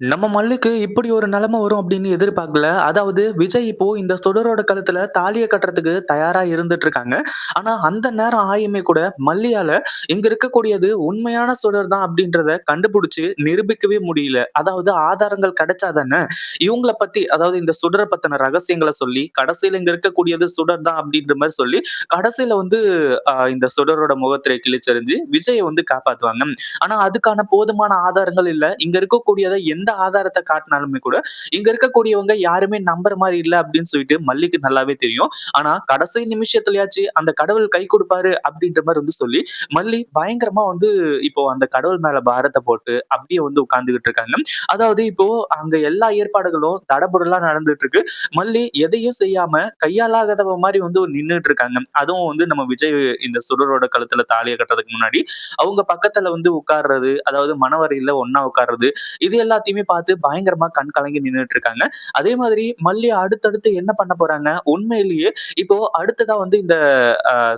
நம்ம மல்லுக்கு இப்படி ஒரு நிலைமை வரும் அப்படின்னு எதிர்பார்க்கல. அதாவது விஜய் இப்போ இந்த சுடரோட கழுத்துல தாலிய கட்டுறதுக்கு தயாரா இருந்துட்டு இருக்காங்க. ஆனா அந்த நேரம் ஆயுமே கூட மல்லியால இங்க இருக்கக்கூடியது உண்மையான சுடர் தான் அப்படின்றத கண்டுபிடிச்சு நிரூபிக்கவே முடியல. அதாவது ஆதாரங்கள் கிடைச்சா தானே இவங்கள பத்தி அதாவது இந்த சுடர பத்தின ரகசியங்கள சொல்லி கடைசியில இங்க இருக்கக்கூடியது சுடர் தான் அப்படின்ற மாரி சொல்லி கடைசியில வந்து இந்த சுடரோட முகத்திரை கிழிச்செறிஞ்சு விஜய வந்து காப்பாத்துவாங்க. ஆனா அதுக்கான போதுமான ஆதாரங்கள் இல்ல. இங்க இருக்கக்கூடியத எந்த ஆதாரத்த காட்டினாலுமே கூட, இங்க இருக்கக்கூடியவங்க யாருமே நம்புற மாரி இல்ல அப்படின்னு சொல்லிட்டு மல்லிக்கு நல்லாவே தெரியும். ஆனா கடைசி நிமிஷத்துலயாச்சு அந்த கடவுள் கை குடுப்பாரு அப்படின்ற மாரி வந்து சொல்லி, மல்லி பயங்கரமா வந்து இப்போ அந்த கடவுள் மேல பாரத்த போட்டு அப்படியே வந்து உட்கார்ந்துகிட்டு இருக்காங்க. அதாவது இப்போ அங்க எல்லா ஏற்பாடுகளும் தடபுடலா நடந்துட்டு இருக்கு. மல்லி எதையும் செய்யாம கையாலாகாதவ மாரி வந்து நின்னுட்டு இருக்காங்க. அதுவும் வந்து நம்ம விஜய் இந்த சுடரோட கழுத்துல தாலிய கட்டுறதுக்கு முன்னாடி அவங்க பக்கத்துல வந்து உட்கார்றது, அதாவது மணவறையில ஒண்ணா உட்கார்றது, இது எல்லாத்தையுமே பார்த்து பயங்கரமா கண் கலங்கி நின்னுட்டு இருக்காங்க. அதே மாதிரி மல்லி அடுத்தடுத்து என்ன பண்ண போறாங்க? உண்மையிலேயே இப்போ அடுத்ததா வந்து இந்த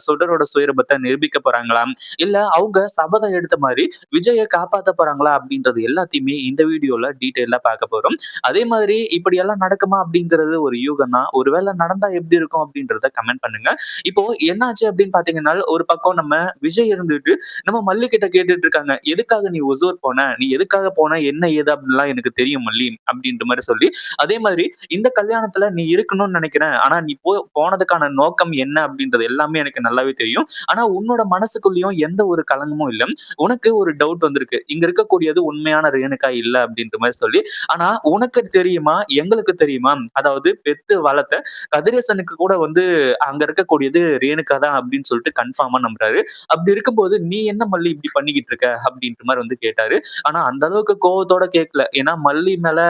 சுடரோட சுயரூபத்த நிரூபிக்க போறாங்களாம்? இல்ல அவங்க சபதம் எடுத்த மாரி விஜய காப்பாத்த போறாங்களா? அப்படின்றது எல்லாத்தையுமே இந்த வீடியோல டீட்டெயிலா பார்க்க போறோம். அதே மாதிரி இப்படியெல்லாம் நடக்குமா? அப்படிங்கிறது ஒரு யூகம் தான். ஒருவேளை நடந்தா எப்படி இருக்கும்? அப்படின்றத கமெண்ட் பண்ணுங்க. இப்போ என்னாச்சு அப்படின்னு பார்த்தீங்கன்னா, ஒரு பக்கம் நம்ம விஜய் இருந்துட்டு நம்ம மல்லி கிட்ட கேட்டுட்டு இருக்காங்க. "எதுக்காக நீ ஒசூர் போன? நீ எதுக்காக போன? என்ன ஏது அப்படின்லாம் எனக்கு தெரியும் மல்லி" அப்படின்ற மாரி சொல்லி, அதே மாதிரி இந்த கல்யாணத்துல நீ இருக்கணும்னு நினைக்கிறேன். ஆனா நீ போனதுக்கான நோக்கம் என்ன அப்படின்றது எல்லாமே எனக்கு நல்லாவே தெரியும். ஆனா உன்னோட மனசுக்குள்ளயும் எந்த ஒரு கலங்கமும் இல்ல. உனக்கு ஒரு டவுட் வந்திருக்கு. இங்க இருக்கக்கூடியது உண்மையான ரேணுகா இல்ல அப்படின்ற மாரி சொல்லி, ஆனா உனக்கு தெரியுமா? எங்களுக்கு தெரியுமா? அதாவது பெத்து வளர்த்த கதிரேசனுக்கு கூட வந்து அங்க இருக்கக்கூடியது ரேணுகா தான் அப்படின்னு சொல்லிட்டு கன்ஃபார்மா நம்புறாரு. அப்படி இருக்கும்போது நீ என்ன மல்லி இப்படி பண்ணிக்கிட்டு இருக்க அப்படின்ற மாதிரி வந்து கேட்டாரு. ஆனா அந்த அளவுக்கு கோவத்தோட கேட்கல. ஏன்னா மல்லி மேல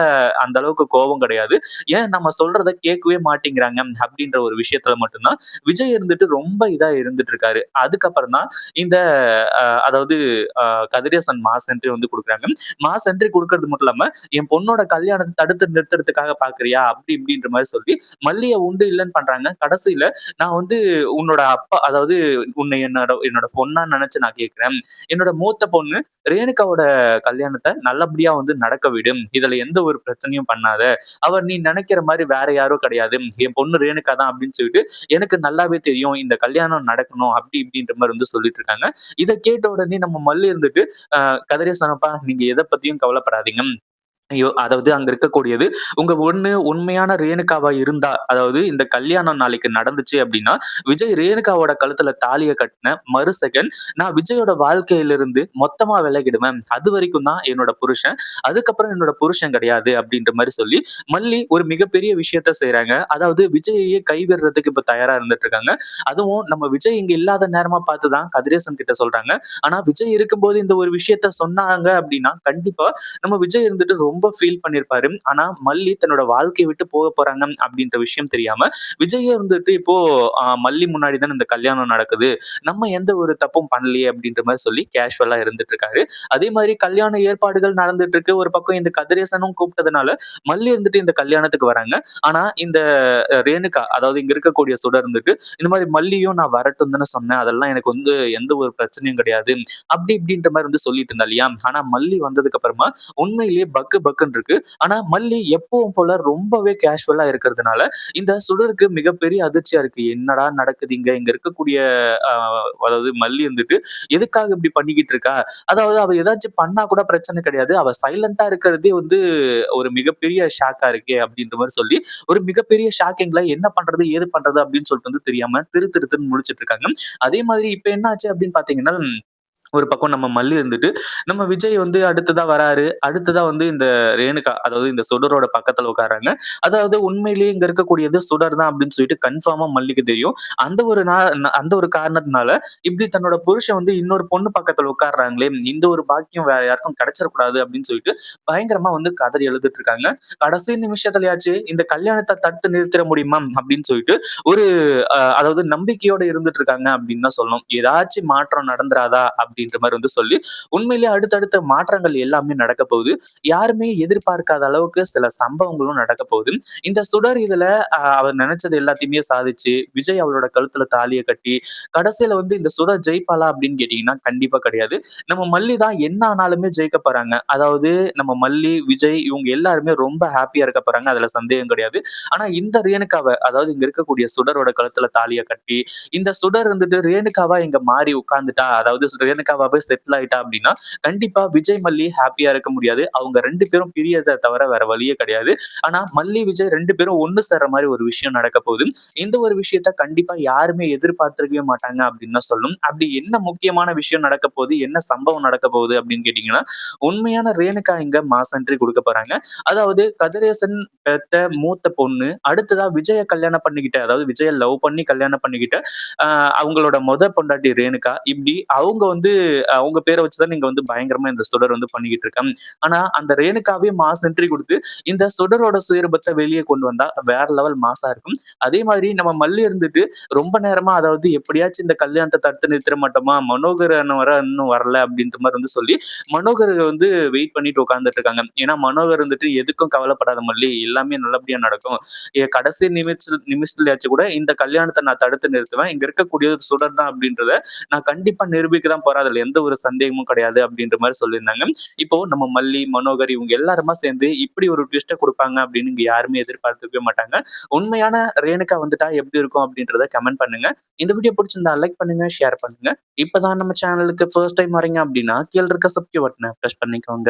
அந்த அளவுக்கு கோபம் கிடையாது. ஏன் நம்ம சொல்றத கேட்கவே மாட்டேங்கிறாங்க அப்படின்ற ஒரு விஷயத்துல மட்டும்தான் விஜய் இருந்துட்டு ரொம்ப இதா இருந்துட்டு இருக்காரு. அதுக்கப்புறம் தான் இந்த அதாவது கதிரேசன் மாஸ் என்ட்ரி வந்து கொடுக்குறாங்க. மாஸ் என்ட்ரி கொடுக்கறது மட்டும் இல்லாம என் பொண்ணோட கல்யாணத்தை தடுத்து நிறுத்துறதுக்காக பாக்குறியா அப்படி இப்படின்ற மாதிரி சொல்லி மல்லிய உண்டு இல்லைன்னு பண்றாங்க. கடைசியில நான் வந்து உன்னோட அப்பா அதாவது உன்னை என்னோட என்னோட பொண்ணா நினைச்சு நான் கேட்கிறேன். என்னோட மூத்த பொண்ணு ரேணுகாவோட கல்யாணத்த நல்லபடியா வந்து நடக்க விடு. இதுல எந்த ஒரு பிரச்சனையும் பண்ணாத. அவ நீ நினைக்கிற மாரி வேற யாரும் கிடையாது. என் பொண்ணு ரேணுகா தான் அப்படின்னு சொல்லிட்டு எனக்கு நல்லாவே தெரியும். இந்த கல்யாணம் நடக்கணும் அப்படி இப்படின்ற மாரி வந்து சொல்லிட்டு இருக்காங்க. இத கேட்ட உடனே நம்ம மல்லி இருந்துட்டு, கதிரேசனப்பா நீங்க எத பத்தியும் கவலைப்படாதீங்க. ஐயோ! அதாவது அங்க இருக்கக்கூடியது, உங்க ஒண்ணு உண்மையான ரேணுகாவா இருந்தா, அதாவது இந்த கல்யாணம் நாளைக்கு நடந்துச்சு அப்டின்னா, விஜய் ரேணுகாவோட கழுத்துல தாலிய கட்ன மறு செகண்ட், நான் விஜயோட வாழ்க்கையிலிருந்து மொத்தமா விலகிடுவேன். அதுவரைக்கும் தான் என்னோட புருஷன். அதுக்கப்புறம் என்னோட புருஷன் கிடையாது அப்டின்ற மாரி சொல்லி, மல்லி ஒரு மிகப்பெரிய விஷயத்த செய்றாங்க. அதாவது விஜய்யயே கைவிடுறதுக்கு இப்ப தயாரா இருந்துட்டு இருக்காங்க. அதுவும் நம்ம விஜய் இங்க இல்லாத நேரமா பார்த்து தான் கதிரேசன் கிட்ட சொல்றாங்க. ஆனா விஜய் இருக்கும்போது இந்த ஒரு விஷயத்த சொன்னாங்க அப்டின்னா, கண்டிப்பா நம்ம விஜய் இருந்துட்டு ரொம்ப ஃபீல் பண்ணியிருப்பாரு. ஆனா மல்லி தன்னோட வாழ்க்கைய விட்டு போக போறாங்க அப்படின்ற விஷயம் தெரியாம, விஜயே இருந்துட்டு இப்போ மல்லி முன்னாடி தானே இந்த கல்யாணம் நடக்குது. நம்ம எந்த ஒரு தப்பும் பண்ணலையே அப்படின்ற மாரி சொல்லி கேஷுவலா இருந்துட்டு இருக்காரு. அதே மாரி கல்யாண ஏற்பாடுகள் நடந்துட்டு இருக்கு. ஒரு பக்கம் இந்த கதிரேசனும் கூப்பிட்டதுனால மல்லி இருந்துட்டு இந்த கல்யாணத்துக்கு வராங்க. ஆனா இந்த ரேணுகா அதாவது இங்க இருக்கக்கூடிய சுடர் இருந்துட்டு, இந்த மாரி மல்லியும் நான் வரட்டும்னு தானே சொன்னேன். அதெல்லாம் எனக்கு வந்து எந்த ஒரு பிரச்சனையும் கிடையாது. அப்படி இப்படின்ற மாரி வந்து சொல்லிட்டு இருந்தா இல்லையா? ஆனா மல்லி வந்ததுக்கு அப்புறமா உண்மையிலேயே பக்கு பக்குன்னு இருக்கு. ஆனா மல்லி எப்பவும் போல ரொம்பவே கேஷுவலா இருக்கிறதுனால, இந்த சுடருக்கு மிகப்பெரிய அதிர்ச்சியா இருக்கு. என்னடா நடக்குது இங்க? இங்க இருக்கக்கூடிய அ அதாவது மல்லி வந்துட்டு எதுக்காக இப்படி பண்ணிக்கிட்டு இருக்கா? அதாவது அவ ஏதாச்சும் பண்ணா கூட பிரச்சனை கிடையாது. அவ சைலன்ட்டா இருக்கிறதே வந்து ஒரு மிகப்பெரிய ஷாக்கா இருக்கே! அப்படின்ற மாரி சொல்லி, ஒரு மிகப்பெரிய ஷாக்கிங்ல என்ன பண்றது? ஏது பண்றது? அப்படின்னு சொல்லிட்டு வந்து தெரியாம திருன்னு முழிச்சுட்டு இருக்காங்க. அதே மாதிரி இப்ப என்ன ஆச்சு அப்படின்னு பார்த்தீங்கன்னா ஒரு பக்கம் நம்ம மல்லி இருந்துட்டு, நம்ம விஜய் வந்து அடுத்ததா வராரு. அடுத்ததா வந்து இந்த ரேணுகா, அதாவது இந்த சுடரோட பக்கத்துல உட்கார்றாங்க. அதாவது உண்மையிலேயே இங்க இருக்கக்கூடியது சுடர் தான் அப்படின்னு சொல்லிட்டு கன்ஃபார்மா மல்லிக்கு தெரியும். அந்த ஒரு அந்த ஒரு காரணத்தினால, இப்படி தன்னோட புருஷன் வந்து இன்னொரு பொண்ணு பக்கத்துல உட்கார்றாங்களே, இந்த ஒரு பாக்கியம் வேற யாருக்கும் கிடைச்சிறக்கூடாது அப்படின்னு சொல்லிட்டு, பயங்கரமா வந்து கதறி அழுதுட்டு இருக்காங்க. கடைசி நிமிஷத்துலயாச்சு இந்த கல்யாணத்த தடுத்து நிறுத்திட முடியுமா? அப்படின்னு சொல்லிட்டு ஒரு அதாவது நம்பிக்கையோட இருந்துட்டு இருக்காங்க அப்படின்னு தான் சொல்லணும். ஏதாச்சும் மாற்றம் நடந்துராதா? அப்படின்னு அப்படின்ற மாதிரி வந்து சொல்லி உண்மையிலேயே அடுத்தடுத்த மாற்றங்கள் எல்லாமே நடக்க போகுது. யாருமே எதிர்பார்க்காத அளவுக்கு சில சம்பவங்களும் நடக்க போகுது. இந்த சுடர் இதுல அவர் நினைச்சது எல்லாத்தையுமே சாதிச்சு விஜய் அவளோட கழுத்துல தாலிய கட்டி கடைசியில வந்து இந்த சுடர் ஜெயிப்பாளா அப்படின்னு கேட்டீங்கன்னா கண்டிப்பா கிடையாது. நம்ம மல்லி தான் என்ன ஆனாலுமே ஜெயிக்க போறாங்க. அதாவது நம்ம மல்லி, விஜய் இவங்க எல்லாருமே ரொம்ப ஹாப்பியா இருக்க போறாங்க. அதுல சந்தேகம் கிடையாது. ஆனா இந்த ரேணுகாவ அதாவது இங்க இருக்கக்கூடிய சுடரோட கழுத்துல தாலிய கட்டி, இந்த சுடர் இருந்துட்டு ரேணுகாவா இங்க மாறி உட்கார்ந்துட்டா, அதாவது ரேணுகாவாவே செட்டில் ஆயிட்டா அப்படின்னா, கண்டிப்பா விஜய், மல்லி ஹாப்பியா இருக்க முடியாது. அவங்க 2 பேரும் பிரியறத தவிர வேற வழியே கிடையாது. ஆனா மல்லி, விஜய் 2 பேரும் ஒண்ணு சேர்ற மாரி ஒரு விஷயம் நடக்க போகுது. இந்த ஒரு விஷயத்த கண்டிப்பா யாருமே எதிர்பார்த்திருக்கவே மாட்டாங்க அப்படின்னு தான் சொல்லணும். அப்படி என்ன முக்கியமான விஷயம் நடக்க போகுது? என்ன சம்பவம் நடக்க போகுது அப்படின்னு கேட்டீங்கன்னா, உண்மையான ரேணுகா இங்க மாஸ் என்ட்ரி குடுக்க போறாங்க. அதாவது கதிரேசன் பெத்த மூத்த பொண்ணு, அடுத்ததா விஜய கல்யாணம் பண்ணிக்கிட்ட, அதாவது விஜய லவ் பண்ணி கல்யாணம் பண்ணிக்கிட்ட அ அவங்களோட பொண்டாட்டி ரேணுகா. இப்படி அவங்க வந்து அவங்க பேர வச்சு தான் நீங்க வந்து பயங்கரமா இந்த சுடர் வந்து பண்ணிக்கிட்டு இருக்காங்க. ஆனா அந்த ரேணுகாவே மாஸ் என்ட்ரி குடுத்து இந்த சுடரோட சுயரூபத்த வெளிய கொண்டு வந்தா வேற லெவல் மாஸா இருக்கும். அதே மாதிரி நம்ம மல்லி இருந்துட்டு ரொம்ப நேரமா அதாவது எப்படியாச்சும் இந்த கல்யாணத்த தடுத்து நிறுத்திட மாட்டோமா? மனோகர் அண்ணன் வேற இன்னும் வரல அப்படின்ற மாரி வந்து சொல்லி மனோகர் வந்து வெயிட் பண்ணிட்டு உட்கார்ந்துட்டு இருக்காங்க. ஏன்னா மனோகர் இருந்துட்டு எதுக்கும் கவலைப்படாத மல்லி, எல்லாமே நல்லபடியா நடக்கும். கடைசி நிமிஷத்துலயாச்சும் கூட இந்த கல்யாணத்த நான் தடுத்து நிறுத்துவேன். இங்க இருக்கக்கூடியது சுடர் தான் அப்படின்றத நான் கண்டிப்பா நிரூபிக்க தான் போறேன். அதுல எந்த ஒரு சந்தேகமும் கிடையாது அப்படின்ற மாரி சொல்லியிருந்தாங்க. இப்போ நம்ம மல்லி, மனோகர் இவங்க எல்லாருமா சேர்ந்து இப்படி ஒரு ட்விஸ்ட்ட குடுப்பாங்க அப்படின்னு இங்க யாருமே எதிர்பார்த்திருக்கவே மாட்டாங்க. உண்மையான ரேணுகா வந்துட்டா எப்படி இருக்கும் அப்படின்றத கமெண்ட் பண்ணுங்க. இந்த வீடியோ பிடிச்சிருந்தா லைக் பண்ணுங்க, ஷேர் பண்ணுங்க. இப்பதான் நம்ம சேனலுக்கு ஃபர்ஸ்ட் டைம் வரீங்க அப்படின்னா கீழ இருக்க சப்ஸ்கிரைப் பட்டன பிரஸ் பண்ணிக்கோங்க.